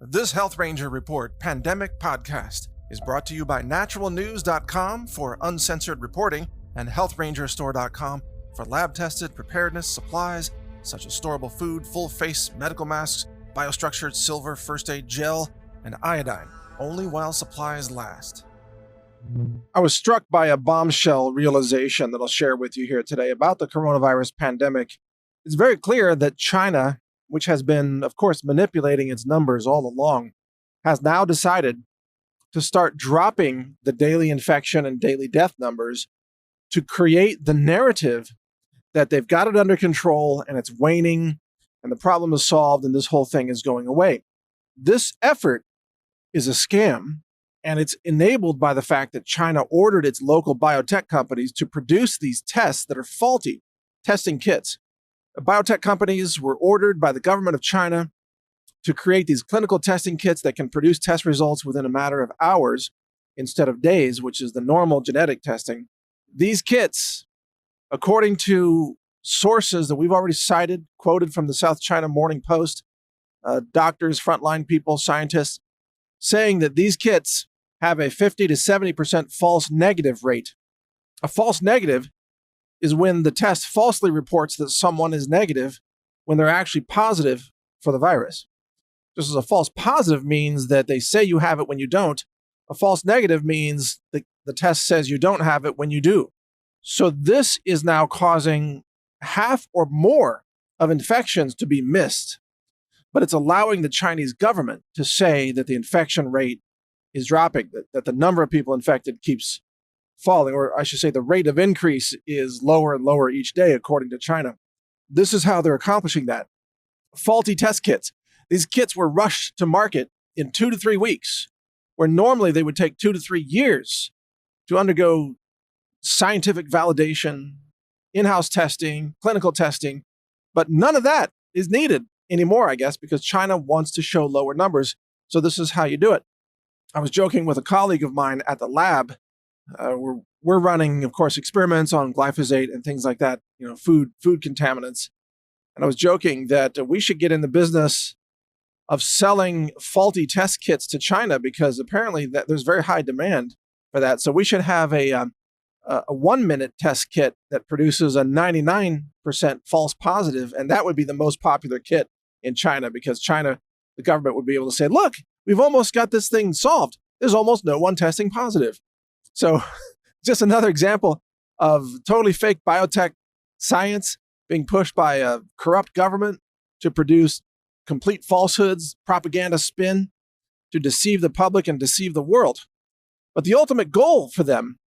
This Health Ranger Report Pandemic Podcast is brought to you by NaturalNews.com for uncensored reporting and HealthRangerStore.com for lab-tested preparedness supplies such as storable food, full-face medical masks, biostructured silver first aid gel, and iodine, only while supplies last. I was struck by a bombshell realization that I'll share with you here today about the coronavirus pandemic. It's very clear that China, which has been, of course, manipulating its numbers all along, has now decided to start dropping the daily infection and daily death numbers to create the narrative that they've got it under control and it's waning and the problem is solved and this whole thing is going away. This effort is a scam, and it's enabled by the fact that China ordered its local biotech companies to produce these tests that are faulty testing kits. Biotech companies were ordered by the government of China to create these clinical testing kits that can produce test results within a matter of hours instead of days, which is the normal genetic testing. These kits, according to sources that we've already cited, quoted from the South China Morning Post, doctors, frontline people, scientists, saying that these kits have a 50 to 70% false negative rate. A false negative is when the test falsely reports that someone is negative when they're actually positive for the virus. Just as a false positive means that they say you have it when you don't, a false negative means that the test says you don't have it when you do. So this is now causing half or more of infections to be missed, but it's allowing the Chinese government to say that the infection rate is dropping, that the number of people infected keeps falling, or I should say the rate of increase is lower and lower each day, according to China. This is how they're accomplishing that. Faulty test kits. These kits were rushed to market in 2 to 3 weeks, where normally they would take 2 to 3 years to undergo scientific validation, in-house testing, clinical testing, but none of that is needed anymore, I guess, because China wants to show lower numbers. So this is how you do it. I was joking with a colleague of mine at the lab. We're running, of course, experiments on glyphosate and things like that, food contaminants. And I was joking that we should get in the business of selling faulty test kits to China because apparently there's very high demand for that. So we should have a 1-minute test kit that produces a 99% false positive, and that would be the most popular kit in China because China, the government would be able to say, look, we've almost got this thing solved. There's almost no one testing positive. So just another example of totally fake biotech science being pushed by a corrupt government to produce complete falsehoods, propaganda spin, to deceive the public and deceive the world. But the ultimate goal for them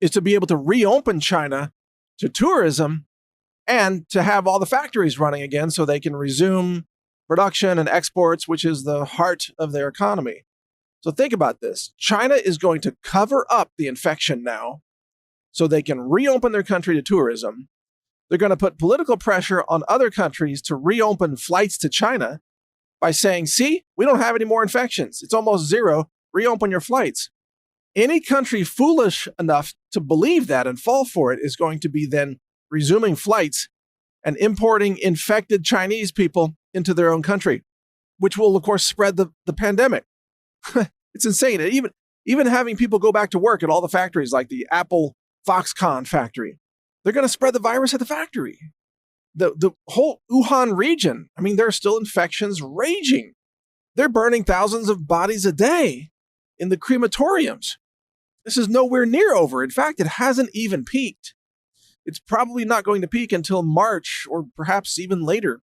is to be able to reopen China to tourism and to have all the factories running again so they can resume production and exports, which is the heart of their economy. So think about this. China is going to cover up the infection now so they can reopen their country to tourism. They're going to put political pressure on other countries to reopen flights to China by saying, see, we don't have any more infections. It's almost zero. Reopen your flights. Any country foolish enough to believe that and fall for it is going to be then resuming flights and importing infected Chinese people into their own country, which will, of course, spread the pandemic. It's insane. And even having people go back to work at all the factories like the Apple Foxconn factory, they're going to spread the virus at the factory. The whole Wuhan region, there are still infections raging. They're burning thousands of bodies a day in the crematoriums. This is nowhere near over. In fact, it hasn't even peaked. It's probably not going to peak until March or perhaps even later.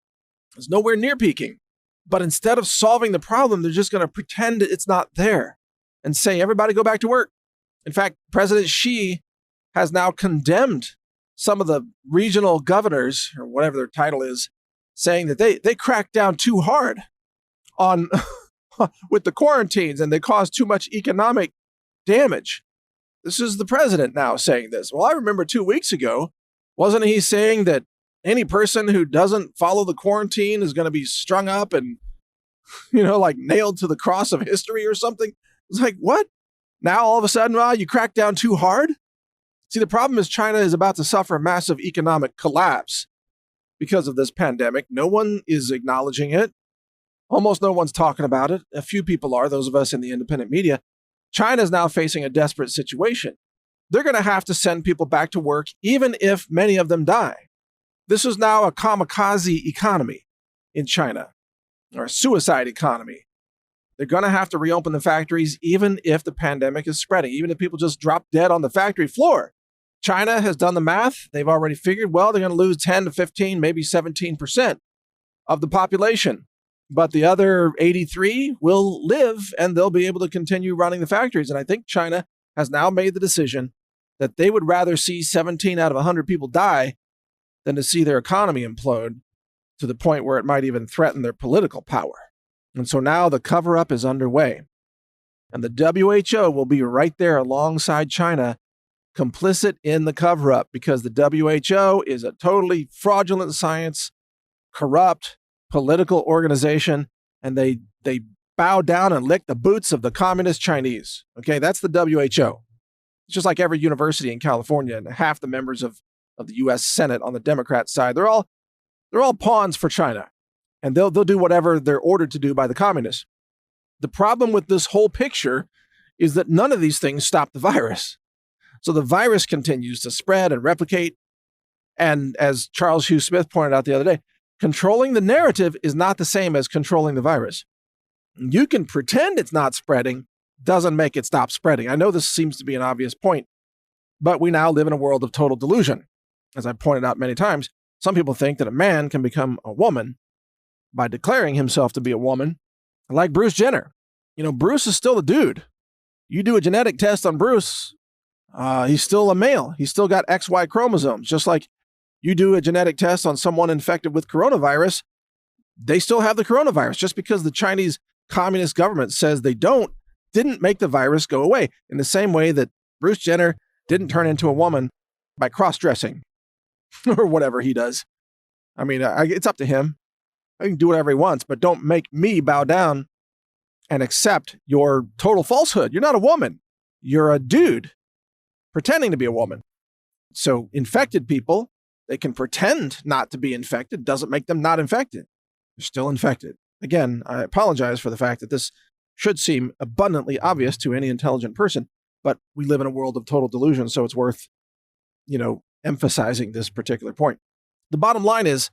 It's nowhere near peaking. But instead of solving the problem, they're just going to pretend it's not there and say, everybody go back to work. In fact, President Xi has now condemned some of the regional governors, or whatever their title is, saying that they cracked down too hard on with the quarantines and they caused too much economic damage. This is the president now saying this. Well, I remember 2 weeks ago, wasn't he saying that any person who doesn't follow the quarantine is going to be strung up and, like nailed to the cross of history or something? It's like, what? Now all of a sudden, you crack down too hard? See, the problem is China is about to suffer a massive economic collapse because of this pandemic. No one is acknowledging it. Almost no one's talking about it. A few people are, those of us in the independent media. China is now facing a desperate situation. They're going to have to send people back to work, even if many of them die. This is now a kamikaze economy in China, or a suicide economy. They're going to have to reopen the factories, even if the pandemic is spreading, even if people just drop dead on the factory floor. China has done the math. They've already figured, well, they're going to lose 10 to 15, maybe 17% of the population. But the other 83 will live, and they'll be able to continue running the factories. And I think China has now made the decision that they would rather see 17 out of 100 people die than to see their economy implode to the point where it might even threaten their political power. And so now the cover-up is underway. And the WHO will be right there alongside China, complicit in the cover-up, because the WHO is a totally fraudulent science, corrupt, political organization, and they bow down and lick the boots of the communist Chinese. Okay, that's the WHO. It's just like every university in California, and half the members of the U.S. Senate on the Democrat side, they're all pawns for China, and they'll do whatever they're ordered to do by the communists. The problem with this whole picture is that none of these things stop the virus. So the virus continues to spread and replicate, and as Charles Hugh Smith pointed out the other day, controlling the narrative is not the same as controlling the virus. You can pretend it's not spreading, doesn't make it stop spreading. I know this seems to be an obvious point, but we now live in a world of total delusion. As I pointed out many times, some people think that a man can become a woman by declaring himself to be a woman, like Bruce Jenner. You know, Bruce is still a dude. You do a genetic test on Bruce, he's still a male. He's still got XY chromosomes, just like you do a genetic test on someone infected with coronavirus, they still have the coronavirus. Just because the Chinese communist government says they didn't make the virus go away. In the same way that Bruce Jenner didn't turn into a woman by cross-dressing or whatever he does. I mean, it's up to him. He can do whatever he wants, but don't make me bow down and accept your total falsehood. You're not a woman. You're a dude pretending to be a woman. So infected people, they can pretend not to be infected. Doesn't make them not infected. They're still infected. Again, I apologize for the fact that this should seem abundantly obvious to any intelligent person, but we live in a world of total delusion, so it's worth, emphasizing this particular point. The bottom line is,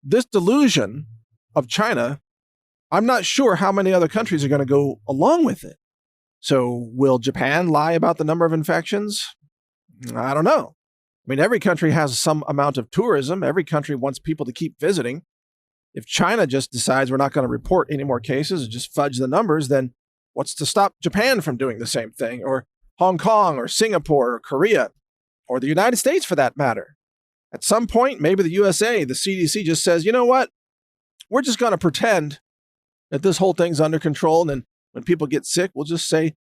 this delusion of China, I'm not sure how many other countries are going to go along with it. So will Japan lie about the number of infections? I don't know. I mean, every country has some amount of tourism. Every country wants people to keep visiting. If China just decides we're not going to report any more cases and just fudge the numbers, then what's to stop Japan from doing the same thing? Or Hong Kong or Singapore or Korea or the United States for that matter. At some point, maybe the USA, the CDC just says, you know what? We're just going to pretend that this whole thing's under control. And then when people get sick, we'll just say,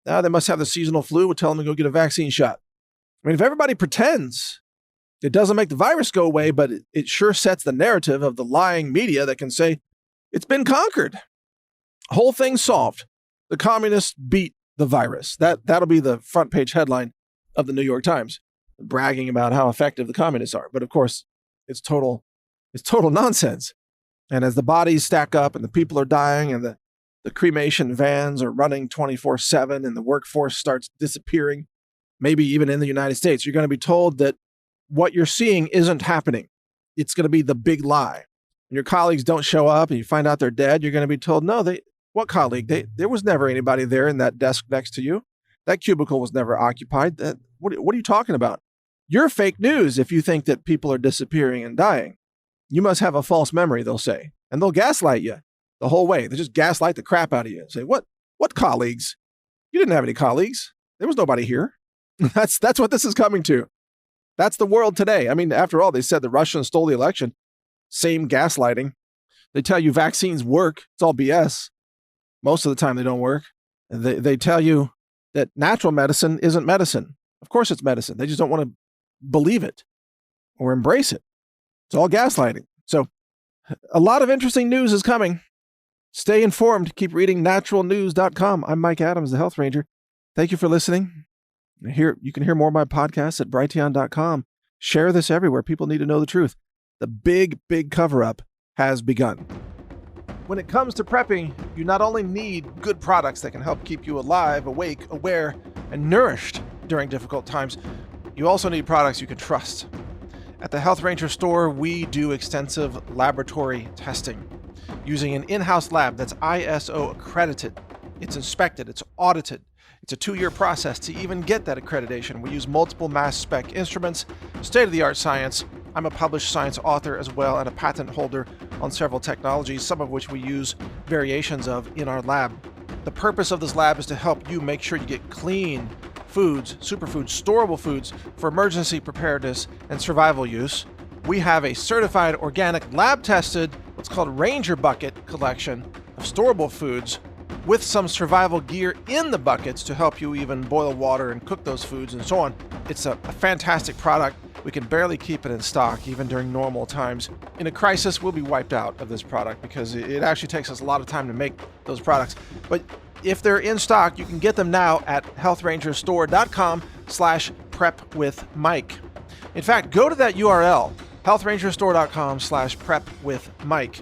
they must have the seasonal flu. We'll tell them to go get a vaccine shot. I mean, if everybody pretends, it doesn't make the virus go away, but it sure sets the narrative of the lying media that can say, it's been conquered. Whole thing solved. The communists beat the virus. That'll be the front page headline of the New York Times, bragging about how effective the communists are. But of course, it's total nonsense. And as the bodies stack up and the people are dying and the cremation vans are running 24/7 and the workforce starts disappearing, maybe even in the United States, you're going to be told that what you're seeing isn't happening. It's going to be the big lie. When your colleagues don't show up and you find out they're dead, you're going to be told, no, what colleague? There was never anybody there in that desk next to you. That cubicle was never occupied. What are you talking about? You're fake news if you think that people are disappearing and dying. You must have a false memory, they'll say. And they'll gaslight you the whole way. They just gaslight the crap out of you. Say, what colleagues? You didn't have any colleagues. There was nobody here. That's what this is coming to. That's the world today. I mean, after all, they said the Russians stole the election. Same gaslighting. They tell you vaccines work. It's all BS. Most of the time they don't work. They tell you that natural medicine isn't medicine. Of course it's medicine. They just don't want to believe it or embrace it. It's all gaslighting. So a lot of interesting news is coming. Stay informed. Keep reading NaturalNews.com. I'm Mike Adams, the Health Ranger. Thank you for listening. You can hear more of my podcasts at Brighteon.com. Share this everywhere. People need to know the truth. The big cover-up has begun. When it comes to prepping, you not only need good products that can help keep you alive, awake, aware, and nourished during difficult times, you also need products you can trust. At the Health Ranger store, we do extensive laboratory testing using an in-house lab that's ISO accredited. It's inspected, it's audited. It's a 2-year process to even get that accreditation. We use multiple mass spec instruments, state-of-the-art science. I'm a published science author as well and a patent holder on several technologies, some of which we use variations of in our lab. The purpose of this lab is to help you make sure you get clean foods, superfoods, storable foods for emergency preparedness and survival use. We have a certified organic lab-tested, what's called Ranger Bucket collection of storable foods with some survival gear in the buckets to help you even boil water and cook those foods and so on. It's a fantastic product. We can barely keep it in stock even during normal times. In a crisis, we'll be wiped out of this product because it actually takes us a lot of time to make those products. But if they're in stock, you can get them now at healthrangerstore.com/prepwithmike. In fact, go to that URL, healthrangerstore.com/prepwithmike,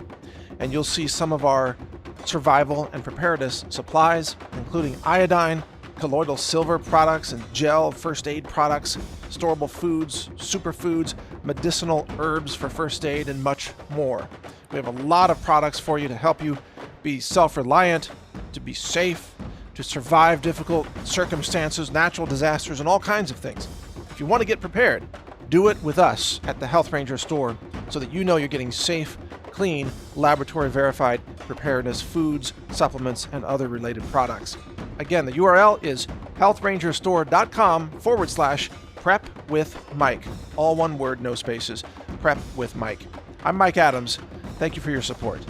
and you'll see some of our survival and preparedness supplies, including iodine, colloidal silver products and gel first aid products, storable foods, superfoods, medicinal herbs for first aid, and much more. We have a lot of products for you to help you be self-reliant, to be safe, to survive difficult circumstances, natural disasters, and all kinds of things. If you want to get prepared, do it with us at the Health Ranger store so that you know you're getting safe, clean, laboratory-verified preparedness foods, supplements, and other related products. Again, the URL is healthrangerstore.com/prepwithmike. All one word, no spaces. Prep with Mike. I'm Mike Adams. Thank you for your support.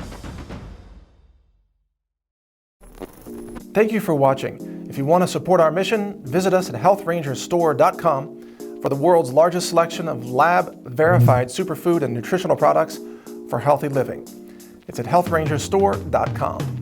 Thank you for watching. If you want to support our mission, visit us at healthrangerstore.com for the world's largest selection of lab-verified superfood and nutritional products for healthy living. It's at healthrangerstore.com.